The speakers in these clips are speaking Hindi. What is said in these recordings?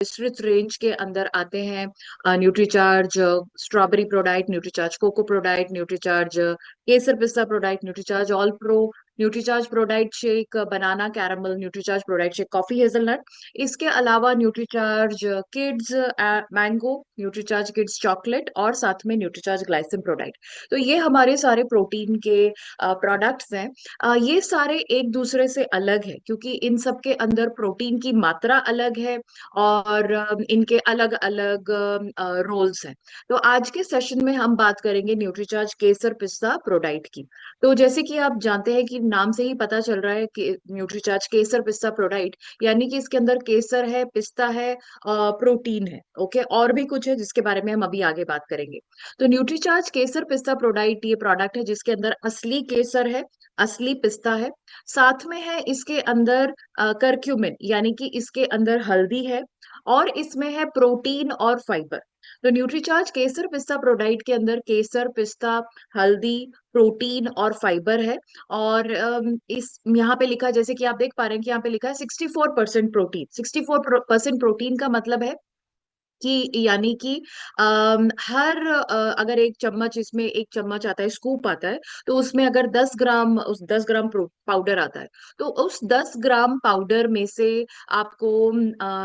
विस्तृत रेंज के अंदर आते हैं Nutricharge strawberry ProDiet, Nutricharge cocoa ProDiet, Nutricharge केसर पिस्ता ProDiet, Nutricharge all pro, Nutricharge ProDiet shake banana caramel, Nutricharge ProDiet shake coffee hazelnut. इसके अलावा Nutricharge kids mango, Nutricharge kids chocolate और साथ में न्यूट्रीचार्ज ग्लाइसिन प्रोडाइट। तो ये हमारे सारे प्रोटीन के प्रोडक्ट्स हैं। ये सारे एक दूसरे से अलग है क्योंकि इन सब के अंदर प्रोटीन की मात्रा अलग है और इनके अलग अलग रोल्स हैं। तो आज के सेशन में हम बात करेंगे न्यूट्रीचार्ज केसर पिस्ता प्रोडाइट की। तो जैसे कि आप जानते हैं कि नाम से ही पता चल रहा है कि न्यूट्रीचार्ज केसर पिस्ता प्रोडाइट, यानी कि इसके अंदर केसर है, पिस्ता है, प्रोटीन है। ओके, और भी कुछ है जिसके बारे में हम अभी आगे बात करेंगे। तो न्यूट्रीचार्ज केसर पिस्ता प्रोडाइट ये प्रोडक्ट है जिसके अंदर असली केसर है, असली पिस्ता है, साथ में है इसके अंदर करक्यूमिन यानी कि इसके अंदर हल्दी है, और इसमें है प्रोटीन और फाइबर। तो न्यूट्रीचार्ज केसर पिस्ता प्रोडाइट के अंदर केसर, पिस्ता, हल्दी, प्रोटीन और फाइबर है। और इस यहाँ पे लिखा है, जैसे कि आप देख पा रहे हैं कि यहाँ पे लिखा है 64% प्रोटीन। 64% प्रोटीन का मतलब है कि यानी कि अगर एक चम्मच, इसमें एक चम्मच आता है, स्कूप आता है, तो उसमें अगर 10 ग्राम, उस 10 ग्राम पाउडर आता है, तो उस 10 ग्राम पाउडर में से आपको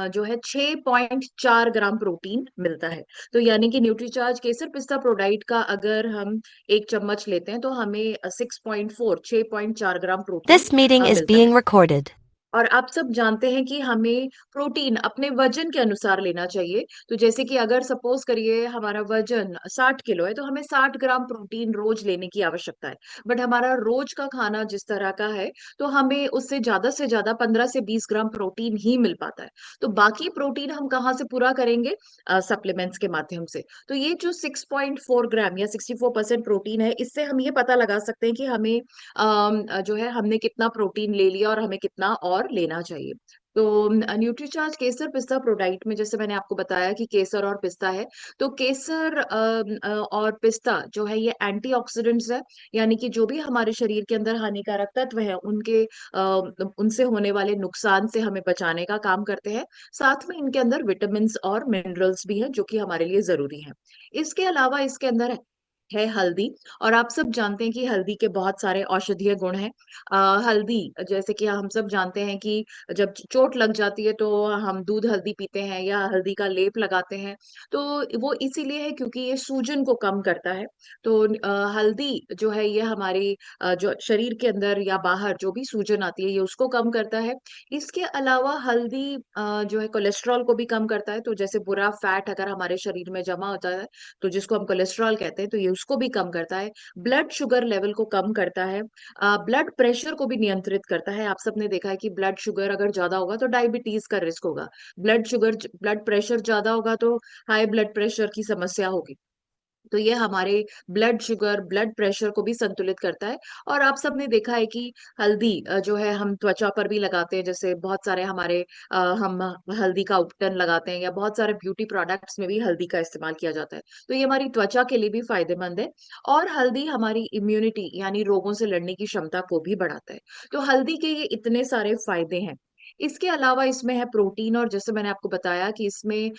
जो है 6.4 ग्राम प्रोटीन मिलता है। तो यानी कि न्यूट्रीचार्ज केसर पिस्ता प्रोडाइट का अगर हम एक चम्मच लेते हैं तो हमें 6.4 gram protein This meeting is मिलता है। being recorded. और आप सब जानते हैं कि हमें प्रोटीन अपने वजन के अनुसार लेना चाहिए। तो जैसे कि अगर सपोज करिए हमारा वजन 60 किलो है तो हमें 60 ग्राम प्रोटीन रोज लेने की आवश्यकता है। बट हमारा रोज का खाना जिस तरह का है तो हमें उससे ज्यादा 15 से 20 ग्राम प्रोटीन ही मिल पाता है। तो बाकी प्रोटीन हम कहाँ से पूरा करेंगे? सप्लीमेंट्स के माध्यम से। तो ये जो 6.4 ग्राम या 64% प्रोटीन है, इससे हम ये पता लगा सकते हैं कि हमें जो है हमने कितना प्रोटीन ले लिया और हमें कितना और लेना चाहिए। तो न्यूट्रीचार्ज केसर पिस्ता प्रोडाइट में जैसे मैंने आपको बताया कि केसर और पिस्ता है। तो केसर और पिस्ता जो है ये एंटीऑक्सीडेंट्स है, यानी कि जो भी हमारे शरीर के अंदर हानिकारक तत्व है उनके उनसे होने वाले नुकसान से हमें बचाने का काम करते हैं। साथ में इनके अंदर विटामिन और मिनरल्स भी हैं जो कि हमारे लिए जरूरी हैं। इसके अलावा इसके अंदर है हल्दी। और आप सब जानते हैं कि हल्दी के बहुत सारे औषधीय गुण हैं। हल्दी, जैसे कि हम सब जानते हैं कि जब चोट लग जाती है तो हम दूध हल्दी पीते हैं या हल्दी का लेप लगाते हैं। तो वो इसीलिए है क्योंकि ये सूजन को कम करता है। तो हल्दी जो है ये हमारी जो शरीर के अंदर या बाहर जो भी सूजन आती है ये उसको कम करता है। इसके अलावा हल्दी जो है कोलेस्ट्रॉल को भी कम करता है। तो जैसे बुरा फैट अगर हमारे शरीर में जमा होता है तो जिसको हम कोलेस्ट्रॉल कहते हैं, तो ये उसको भी कम करता है। ब्लड शुगर लेवल को कम करता है। ब्लड प्रेशर को भी नियंत्रित करता है। आप सबने देखा है कि ब्लड शुगर अगर ज्यादा होगा तो डायबिटीज का रिस्क होगा। ब्लड प्रेशर ज्यादा होगा तो हाई ब्लड प्रेशर की समस्या होगी। तो ये हमारे ब्लड शुगर, ब्लड प्रेशर को भी संतुलित करता है। और आप सबने देखा है कि हल्दी जो है हम त्वचा पर भी लगाते हैं। जैसे बहुत सारे हमारे हम हल्दी का उपटन लगाते हैं या बहुत सारे ब्यूटी प्रोडक्ट्स में भी हल्दी का इस्तेमाल किया जाता है। तो ये हमारी त्वचा के लिए भी फायदेमंद है। और हल्दी हमारी इम्यूनिटी यानी रोगों से लड़ने की क्षमता को भी बढ़ाता है। तो हल्दी के ये इतने सारे फायदे हैं। इसके अलावा इसमें है प्रोटीन, और जैसे मैंने आपको बताया कि इसमें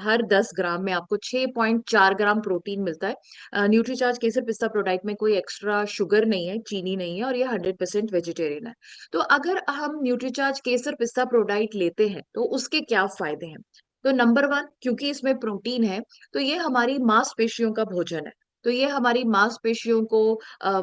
हर 10 ग्राम में आपको 6.4 ग्राम प्रोटीन मिलता है। न्यूट्रीचार्ज केसर पिस्ता प्रोडाइट में कोई एक्स्ट्रा शुगर नहीं है, चीनी नहीं है, और ये 100% वेजिटेरियन है। तो अगर हम न्यूट्रीचार्ज केसर पिस्ता प्रोडाइट लेते हैं तो उसके क्या फायदे हैं? तो नंबर वन, क्योंकि इसमें प्रोटीन है तो ये हमारी मांसपेशियों का भोजन है। तो ये हमारी मांसपेशियों को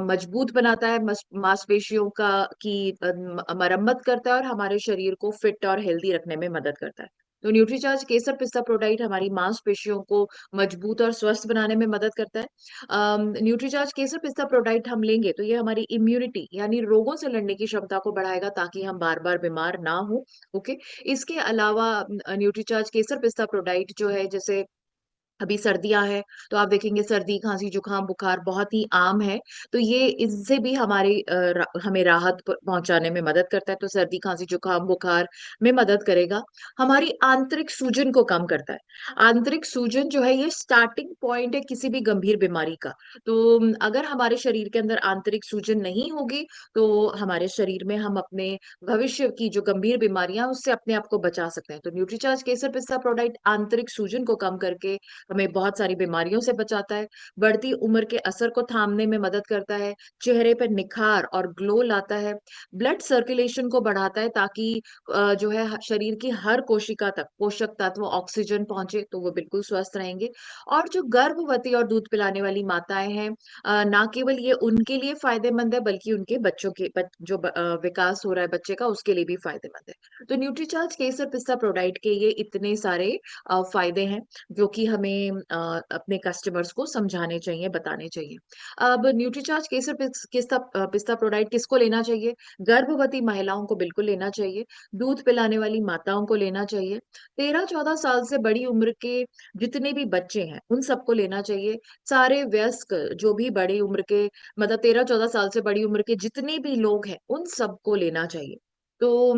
मजबूत बनाता है, मांसपेशियों का की मरम्मत करता है और हमारे शरीर को फिट और हेल्दी रखने में मदद करता है। तो न्यूट्रीचार्ज केसर पिस्ता प्रोडाइट हमारी मांसपेशियों को मजबूत और स्वस्थ बनाने में मदद करता है। न्यूट्रीचार्ज केसर पिस्ता प्रोडाइट हम लेंगे तो ये हमारी इम्यूनिटी यानी रोगों से लड़ने की क्षमता को बढ़ाएगा ताकि हम बार बार बीमार ना हो। ओके। इसके अलावा न्यूट्रीचार्ज केसर पिस्ता प्रोडाइट जो है, जैसे अभी सर्दियाँ हैं, तो आप देखेंगे सर्दी, खाँसी, जुकाम, बुखार बहुत ही आम है, तो ये इससे भी हमारी हमें राहत प पहुँचाने में मदद करता है, तो सर्दी, खाँसी, जुकाम, बुखार में मदद करेगा। हमारी आंतरिक सूजन को कम करता है। आंतरिक सूजन जो है ये स्टार्टिंग पॉइंट है किसी भी गंभीर बीमारी का। तो अगर हमारे शरीर के अंदर आंतरिक सूजन नहीं होगी, तो हमारे शरीर में हम अपने भविष्य की जो गंभीर बीमारियाँ हैं, उससे अपने आप को बचा सकते हैं। तो न्यूट्रीचार्ज केसर पिस्ता प्रोडाक्ट आंतरिक सूजन को कम करके हमें बहुत सारी बीमारियों से बचाता है, बढ़ती उम्र के असर को थामने में मदद करता है, चेहरे पे निखार और ग्लो लाता है, ब्लड सर्कुलेशन को बढ़ाता है ताकि जो है शरीर की हर कोशिका तक पोषक तत्व ऑक्सीजन पहुंचे तो वो बिल्कुल स्वस्थ रहेंगे। और जो गर्भवती और दूध पिलाने वाली माताएं हैं, ना केवल ये उनके लिए फायदेमंद है बल्कि उनके बच्चों के विकास हो रहा है बच्चे का उसके लिए भी फायदेमंद है। तो न्यूट्रीचार्ज केसर पिस्ता प्रोडाइट के ये इतने सारे फायदे हैं जो कि हमें अपने कस्टमर्स को समझाने चाहिए, बताने चाहिए। अब न्यूट्रीचार्ज केसर पिस्ता प्रोडाक्ट किसको लेना चाहिए? गर्भवती महिलाओं को बिल्कुल लेना चाहिए, दूध पिलाने वाली माताओं को लेना चाहिए, 13-14 साल से बड़ी उम्र के जितने भी बच्चे हैं, उन सबको लेना चाहिए। सारे वयस्क जो भी बड़ी उम्र के मतलब 13-14 साल से बड़ी उम्र के जितने भी लोग हैं, उन सबको लेना चाहिए। तो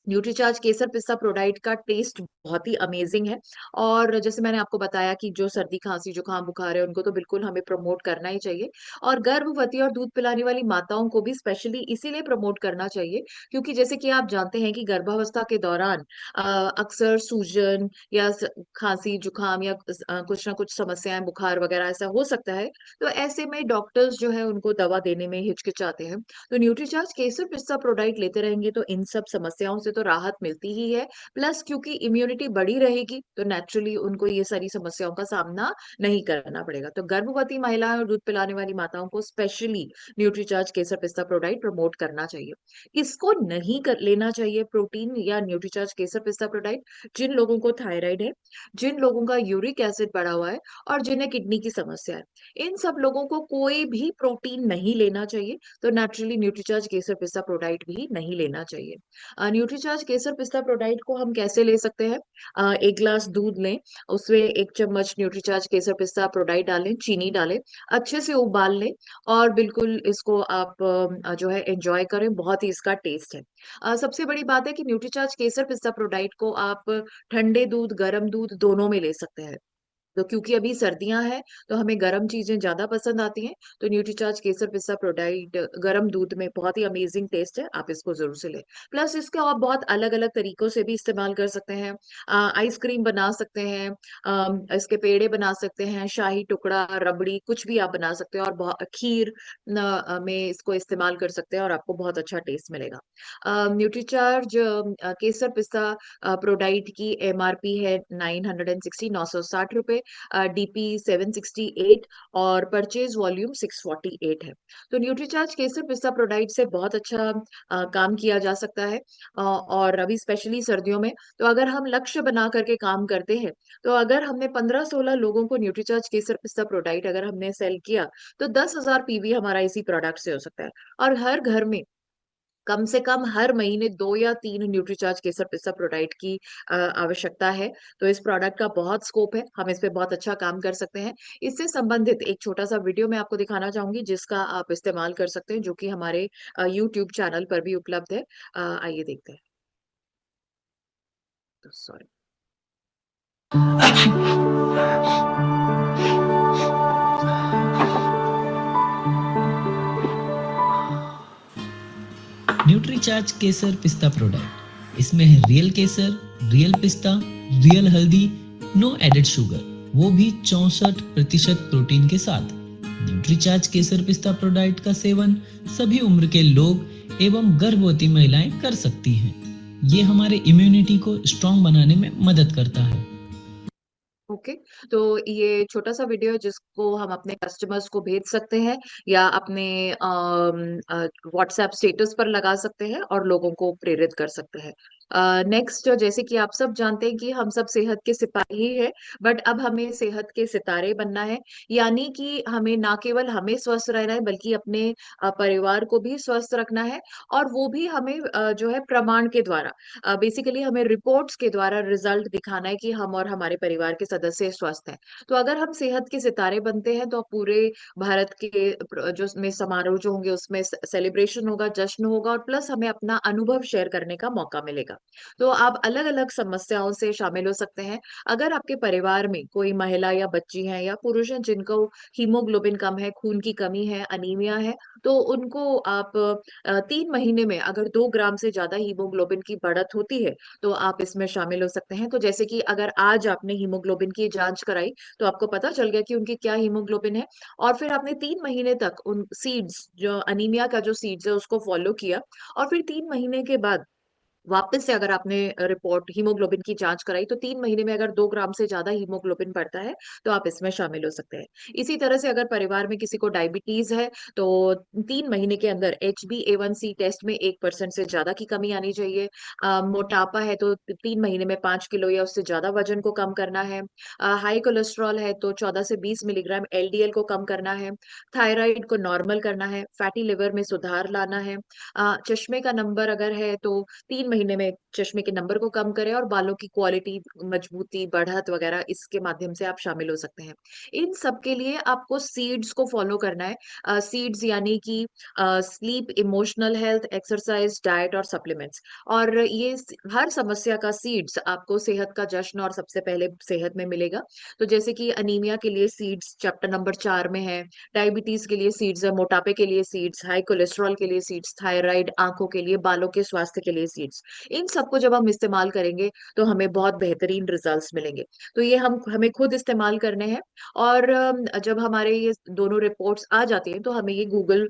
न्यूट्रीचार्ज केसर पिस्ता प्रोडाक्ट का टेस्ट बहुत ही अमेजिंग है और जैसे मैंने आपको बताया कि जो सर्दी, खाँसी, जुकाम, बुखार है उनको तो बिल्कुल हमें प्रमोट करना ही चाहिए और गर्भवती और दूध पिलाने वाली माताओं को भी स्पेशली इसीलिए प्रमोट करना चाहिए क्योंकि जैसे कि आप जानते हैं कि गर्भावस्था के दौरान अ, अक्सर सूजन या खाँसी, जुकाम या कुछ ना कुछ समस्याएं बुखार वगैरह ऐसा हो सकता है। तो ऐसे में डॉक्टर्स जो है उनको दवा देने में हिचकिचाते हैं। तो न्यूट्रीचार्ज केसर पिस्ता प्रोडाक्ट लेते रहेंगे तो इन सब समस्याओं से तो राहत मिलती ही है प्लस क्योंकि इम्यूनिटी बढ़ी रहेगी तो नेचुरली उनको ये सारी समस्याओं का सामना नहीं करना पड़ेगा। तो गर्भवती महिलाएं और दूध पिलाने वाली माताओं को स्पेशली न्यूट्रीचार्ज केसर पिस्ता प्रोडाक्ट प्रमोट करना चाहिए। किसको नहीं कर लेना चाहिए प्रोटीन या न्यूट्रीचार्ज केसर पिस्ता प्रोडाक्ट? जिन लोगों को थायराइड है, जिन लोगों का यूरिक एसिड बढ़ा हुआ है और जिन्हें किडनी की समस्या है, इन सब लोगों को कोई भी प्रोटीन नहीं लेना चाहिए। तो नेचुरली न्यूट्रीचार्ज केसर पिस्ता प्रोडाक्ट भी नहीं लेना चाहिए। न्यूट्रीचार्ज केसर पिस्ता प्रोडाक्ट को हम कैसे ले सकते हैं? 1 ग्लास दूध लें, उसमें 1 चम्मच न्यूट्रीचार्ज केसर पिस्ता प्रोडाक्ट डालें, चीनी डालें, अच्छे से उबाल लें और बिल्कुल इसको आप जो है एन्जॉय करें, बहुत ही इसका टेस्ट है। सबसे बड़ी बात है कि न्यूट्रीचार्ज केसर पिस्ता प्रोडाक्ट को आप ठंडे दूध, गरम दूध दोनों में ले सकते हैं। तो क्योंकि अभी सर्दियाँ हैं, तो हमें गरम चीज़ें ज़्यादा पसंद आती हैं, तो न्यूट्रीचार्ज केसर पिस्ता प्रोडाक्ट गरम दूध में बहुत ही अमेज़िंग टेस्ट है, आप इसको ज़रूर से लें। प्लस इसके आप बहुत अलग-अलग तरीकों से भी इस्तेमाल कर सकते हैं। आइसक्रीम बना सकते हैं, इसके पेड़े बना सकते हैं, शाही टुकड़ा, रबड़ी कुछ भी आप बना सकते हैं और खीर में इसको इस्तेमाल कर सकते हैं और आपको बहुत अच्छा टेस्ट मिलेगा। न्यूट्रीचार्ज केसर पिस्ता प्रोडाक्ट की एमआरपी है 960 ₹960 डीपी 768 और परचेज वॉल्यूम 648 है। तो न्यूट्रीचार्ज केसर पिस्ता प्रोडाक्ट से बहुत अच्छा काम किया जा सकता है और अभी स्पेशली सर्दियों में तो अगर हम लक्ष्य बना करके काम करते हैं, तो अगर हमने 15-16 लोगों को न्यूट्रीचार्ज केसर पिस्ता प्रोडाक्ट अगर हमने सेल किया, तो 10,000 पीवी हमारा इसी प्रोडक्ट से हो सकता है और हर घर में कम से कम हर महीने 2 या 3 न्यूट्रीचार्ज केसर पिस्ता प्रोडाक्ट की आवश्यकता है। तो इस प्रोडक्ट का बहुत स्कोप है, हम इस पे बहुत अच्छा काम कर सकते हैं। इससे संबंधित एक छोटा-सा वीडियो मैं आपको दिखाना चाहूँगी जिसका आप इस्तेमाल कर सकते हैं, जो कि हमारे यूट्यूब चैनल पर भी उपलब्ध है। आइए देखते हैं। तो सॉरी। न्यूट्रीचार्ज केसर पिस्ता प्रोडक्ट, इसमें है रियल केसर, रियल पिस्ता, रियल हल्दी, नो एडेड शुगर, वो भी 64% प्रोटीन के साथ। न्यूट्रीचार्ज केसर पिस्ता प्रोडक्ट का सेवन सभी उम्र के लोग एवं गर्भवती महिलाएं कर सकती हैं। ये हमारे इम्यूनिटी को स्ट्रांग बनाने में मदद करता है। ओके, तो ये छोटा-सा वीडियो है जिसको हम अपने कस्टमर्स को भेज सकते हैं या अपने व्हाट्सएप स्टेटस पर लगा सकते हैं और लोगों को प्रेरित कर सकते हैं। नेक्स्ट, जैसे कि आप सब जानते हैं कि हम सब सेहत के सिपाही ही है, बट अब हमें सेहत के सितारे बनना है। यानी कि हमें ना केवल हमें स्वस्थ रहना है, बल्कि अपने परिवार को भी स्वस्थ रखना है। और वो भी हमें जो है प्रमाण के द्वारा, बेसिकली हमें रिपोर्ट्स के द्वारा रिजल्ट दिखाना है कि हम और हमारे परिवार के सदस्य स्वस्थ हैं। तो अगर हम सेहत के सितारे बनते हैं तो पूरे भारत के जो में समारोह जो होंगे उसमें सेलिब्रेशन होगा, जश्न होगा, और प्लस हमें अपना अनुभव शेयर करने का मौका मिलेगा। तो आप अलग-अलग समस्याओं से शामिल हो सकते हैं। अगर आपके परिवार में कोई महिला या बच्ची है या पुरुष हैं जिनको हीमोग्लोबिन कम है, खून की कमी है, अनीमिया है, तो उनको आप 3 महीने में अगर 2 ग्राम से ज़्यादा हीमोग्लोबिन की बढ़त होती है, तो आप इसमें शामिल हो सकते हैं। तो जैसे कि अगर आज आपने हीमोग्लोबिन की जाँच कराई, तो आपको पता चल गया कि उनकी क्या हीमोग्लोबिन है, और फिर आपने 3 महीने तक उन सीड्स जो अनीमिया का जो सीड्स है उसको फ़ॉलो किया, और फिर 3 महीने के बाद वापस से अगर आपने रिपोर्ट हीमोग्लोबिन की जांच कराई, तो 3 महीने में अगर 2 ग्राम से ज़्यादा हीमोग्लोबिन बढ़ता है, तो आप इसमें शामिल हो सकते हैं। इसी तरह से अगर परिवार में किसी को डायबिटीज़ है, तो 3 महीने के अंदर HbA1c टेस्ट में 1% से ज़्यादा की कमी आनी चाहिए। मोटापा है तो 3 महीने में 5 किलो या उससे ज़्यादा वज़न को कम करना है। हाई कोलेस्टेरॉल है तो 14 से 20 मिलीग्राम एलडीएल को कम करना है। थायराइड को नॉर्मल करना है। फैटी लिवर में सुधार लाना है। चश्मे का नंबर अगर है तो 3 महीने में चश्मे के नंबर को कम करें, और बालों की क्वालिटी, मजबूती, बढ़त वगैरह इसके माध्यम से आप शामिल हो सकते हैं। इन सब के लिए आपको सीड्स को फॉलो करना है। सीड्स यानी कि sleep, emotional health, exercise, diet और सप्लीमेंट्स। और ये हर समस्या का सीड्स आपको सेहत का जश्न और सबसे पहले सेहत में मिलेगा। तो जैसे कि अनीमिया के लिए सीड्स चैप्टर नंबर 4 में है, डायबिटीज के लिए सीड्स है, मोटापे के लिए सीड्स, हाई कोलेस्ट्रॉल के लिए सीड्स, थायराइड, आंखों के लिए, बालों के स्वास्थ्य के लिए सीड्स। इन सबको जब हम इस्तेमाल करेंगे तो हमें बहुत बेहतरीन रिजल्ट्स मिलेंगे। तो ये हम हमें खुद इस्तेमाल करने हैं। और जब हमारे ये दोनों रिपोर्ट्स आ जाती हैं तो हमें ये गूगल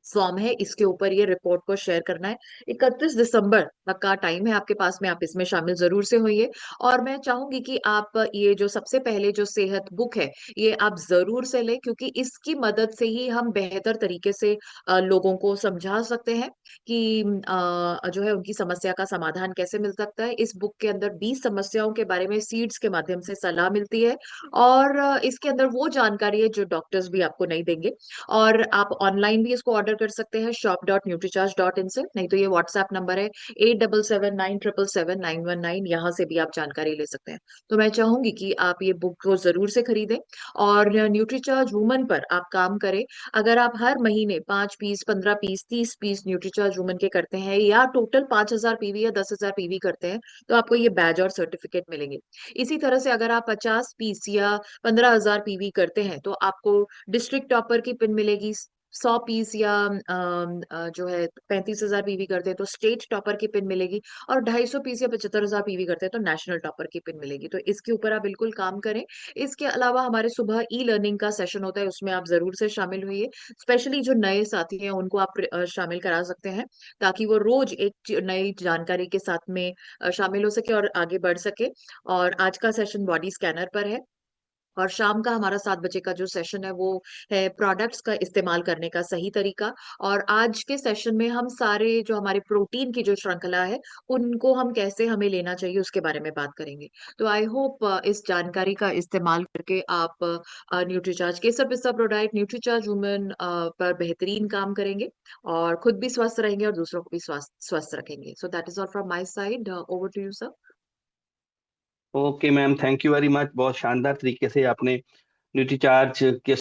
फॉर्म है, इसके ऊपर ये रिपोर्ट को शेयर करना है। 31 दिसंबर तक का टाइम है आपके पास में, आप इसमें शामिल ज़रूर से होइए। और मैं चाहूँगी कि आप ये जो सबसे पहले जो सेहत बुक है, ये आप ज़रूर से लें, क्योंकि इसकी मदद से ही हम बेहतर तरीके से लोगों को समझा सकते हैं कि जो है उनकी समस्या का समाधान कैसे मिल सकता है। इस बुक के अंदर 20 समस्याओं के बारे में सीड्स के माध्यम से सलाह मिलती है, और इसके अंदर वो जानकारी है जो डॉक्टर्स भी आपको नहीं देंगे। और आप ऑनलाइन भी इसको ऑर्डर कर सकते हैं shop.nutricharge.in से, नहीं तो ये व्हाट्सएप नंबर है 8779777919, यहाँ से भी आप जानकारी ले सकते हैं। तो मैं चाहूंगी कि आप ये बुक को जरूर से खरीदें, और न्यूट्रीचार्ज वुमन पर आप काम करें। अगर आप हर महीने 5 piece, 15 piece, 30 piece Nutricharge woman के करते हैं, या टोटल 5000 पीवी या 10,000 पीवी करते हैं, तो आपको ये बैज और सर्टिफिकेट मिलेंगे। इसी तरह से अगर आप 50 पीस या 15,000 पीवी करते हैं, तो आपको डिस्ट्रिक्ट टॉपर की पिन मिलेगी। 100 पीस या जो है 35,000 पीवी करते हैं तो स्टेट टॉपर की पिन मिलेगी, और 250 पीस या 75,000 पीवी करते हैं तो नेशनल टॉपर की पिन मिलेगी। तो इसके ऊपर आप बिल्कुल काम करें। इसके अलावा हमारे सुबह ई लर्निंग का सेशन होता है, उसमें आप जरूर से शामिल हुई। स्पेशली जो नए साथी हैं उनको आप शामिल करा सकते हैं, ताकि वो रोज एक नई जानकारी के साथ में शामिल हो सके और आगे बढ़ सके। और आज का सेशन बॉडी स्कैनर पर है, और शाम का हमारा 7 बजे का जो सेशन है वो है प्रोडक्ट्स का इस्तेमाल करने का सही तरीका। और आज के सेशन में हम सारे जो हमारे प्रोटीन की जो श्रृंखला है, उनको हम कैसे हमें लेना चाहिए उसके बारे में बात करेंगे। तो आई होप इस जानकारी का इस्तेमाल करके आप न्यूट्रीचार्ज केसर पिस्ता प्रोडाइट, न्यूट्रीचार्ज वुमेन पर बेहतरीन काम करेंगे, और खुद भी स्वस्थ रहेंगे और दूसरों को भी स्वस्थ स्वस्थ रखेंगे। So that is all from my side. Over to you sir. Okay ma'am, thank you very much. बहुत शानदार तरीके से आपने न्यूट्रीचार्ज के